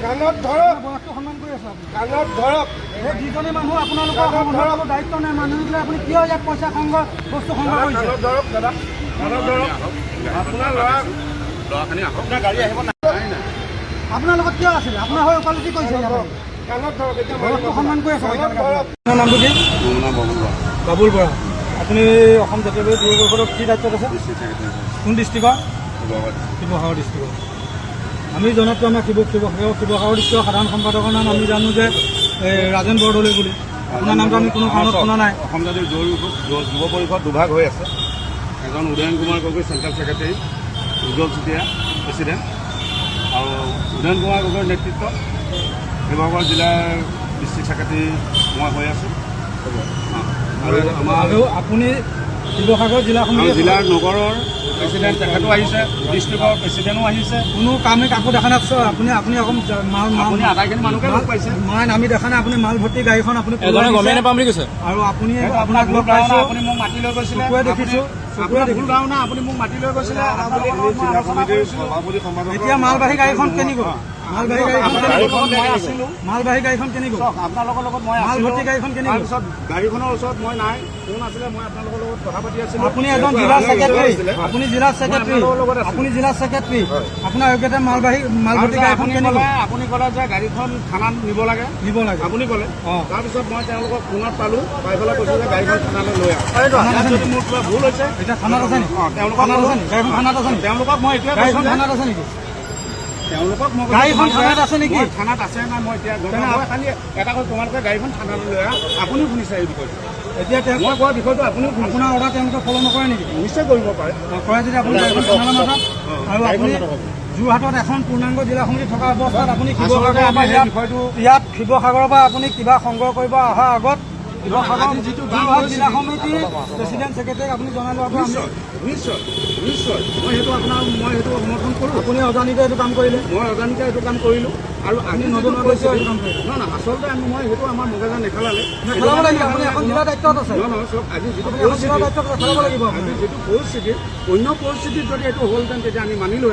কাণত ধৰক, বয়সটো সন্মান কৰি আছো। কাণত ধৰক। এই যিজনী মানুহ আপোনালোকৰ সংগ্ৰহৰ দায়িত্ব নাই, মানুহবোৰে আপুনি কিয় ইয়াত পইচা সংগ্ৰহ বস্তু সংগ্ৰহ কৰিছে? কাণত ধৰক দাদা, কাণত ধৰক। আপোনাৰ ল'ৰাখিনি আহক না, গাড়ী আহিব নাই নাই আপোনাৰ লগত কিয় আছিলে? আপোনাৰ হৈ ওকালতি কৰিছে ইয়াত। কাণত ধৰক। এতিয়া বয়সটো সন্মান কৰি আছো। কাণত ধৰক। আপোনাৰ নামটো কি? মোৰ নাম বাবুল বৰা, বাবুল বৰা। আপুনি অসম জাতীয় যুৱ পৰিষদৰ কি দায়িত্বত আছে? ডিষ্ট্ৰিক্ট ছেক্ৰেটাৰী কোন ডিষ্ট্ৰিক্টৰ? শিৱসাগৰ। শিৱসাগৰ ডিষ্ট্ৰিক্টৰ। আমি জনাতটো আমাৰ শিৱসাগৰ ডিষ্ট্ৰিক্টৰ সাধাৰণ সম্পাদকৰ নাম আমি জানো যে ৰাজেন বৰদলৈ বুলি। আপোনাৰ নামটো আমি কোনো কাৰণত শুনা নাই। অসম জাতীয় যুৱ পৰিষদ দুভাগ হৈ আছে। এজন উদয়ন কুমাৰ গগৈ চেণ্ট্ৰেল ছেক্ৰেটাৰী, উজ্জ্বল চুতীয়া প্ৰেচিডেণ্ট, আৰু উদয়ন কুমাৰ গগৈৰ নেতৃত্বত শিৱসাগৰ জিলাৰ ডিষ্ট্ৰিক্ট ছেক্ৰেটাৰী মই হৈ আছোঁ। আৰু আপুনি শিৱসাগৰ জিলাখনৰ জিলাৰ নগৰৰ প্ৰেচিডেণ্ট তেখেতো আহিছে, ডিষ্ট্ৰিক্টৰ প্ৰেচিডেণ্টো আহিছে। কোনো কামে কাকো দেখা নাপাইছে। আপুনি অকণ আপুনি আটাইখিনি মানুহকে লগ পাইছে। মই আমি দেখা নাই। আপুনি মাল ভৰ্তি গাড়ীখন আপুনি গমেই নাপাম বুলি কৈছে। আৰু আপুনি আপোনাক লগ পাইছো, আপুনি মোক মাতি লৈ গৈছিলে। চকুৱে দেখিছো। ভুল ধাৰণা, আপুনি মোক মাতি লৈ গৈছিলে। এতিয়া মালবাহী গাড়ীখন কেনি গ'ল? মালবাহী গাড়ীখন কেনি গ'ল? আপোনালোকৰ লগত মই মাল ভৰ্তি গাড়ীখন কেনি গ'ল? তাৰপিছত গাড়ীখনৰ ওচৰত মই নাই, কোন আছিলে, মই আপোনালোকৰ লগত কথা পাতি আছিলোঁ। আপুনি এজন জিলা ছেক্ৰেটাৰী, আপুনি জিলা ছেক্ৰেটাৰী, আপোনাৰ যোগ্যতা মাল ভৰ্তি গাড়ীখন কেনি গ'ল? আপুনি ক'লে যে গাড়ীখন থানাত নিব লাগে, আপুনি ক'লে। তাৰপিছত মই তেওঁলোকক ফোনত পালোঁ, পাই পেলাই কৈছোঁ যে গাড়ীখন থানালৈ লৈ আহক। যদি মোৰ কিবা ভুল হৈছে, এতিয়া থানাত আছে নেকি? তেওঁলোকক গাড়ীখন থানাত আছে নেকি? তেওঁলোকক মই এতিয়া গাড়ীখন থানাত আছে নেকি? তেওঁলোকক মই গাড়ীখন থানাত আছে নেকি? থানাত আছে নাই মই এতিয়া গম নাপাওঁ। খালি এটা কথা, তোমালোকে গাড়ীখন থানালৈ লৈ আহা। আপুনিও শুনিছে এই বিষয়টো। এতিয়া মই কোৱা বিষয়টো আপুনিও শুনিছে। আপোনাৰ অৰ্ডাৰ তেওঁলোকে ফ'ল' নকৰে নেকি? নিশ্চয় কৰিব পাৰে। কৰে যদি আপুনি গাড়ীখন থানালৈ নাথাক। আৰু আপুনি যোৰহাটত এখন পূৰ্ণাংগ জিলা সমিতি থকা অৱস্থাত আপুনি শিৱসাগৰৰ পৰা ইয়াত শিৱসাগৰৰ পৰা আপুনি কিবা সংগ্ৰহ কৰিব অহাৰ আগত শিৱসাগৰ যোৰহাট জিলা সমিতিৰ প্ৰেচিডেণ্ট ছেক্ৰেটাৰীক আপুনি জনাই লোৱাটো নিশ্চয় মই সেইটো সমৰ্থন কৰোঁ। আপুনি অজানিতে এইটো কাম কৰিলে। মই অজানিতে এইটো কাম কৰিলোঁ। আৰু আমি নজনোৱা কৈছে এইটো কাম কৰিলে। নহয়, আচলতে মই সেইটো আমাৰ মগেজা নেখেলালে। খেলাব লাগিব। আপুনি এখন জিলা দায়িত্বত আছে। নহয়, চব আজি যিটো জিলা দায়িত্বত খেলাব লাগিব। পৰিস্থিতি, অন্য পৰিস্থিতিত যদি এইটো হ'লহেঁতেন তেতিয়া আমি মানিলোঁ।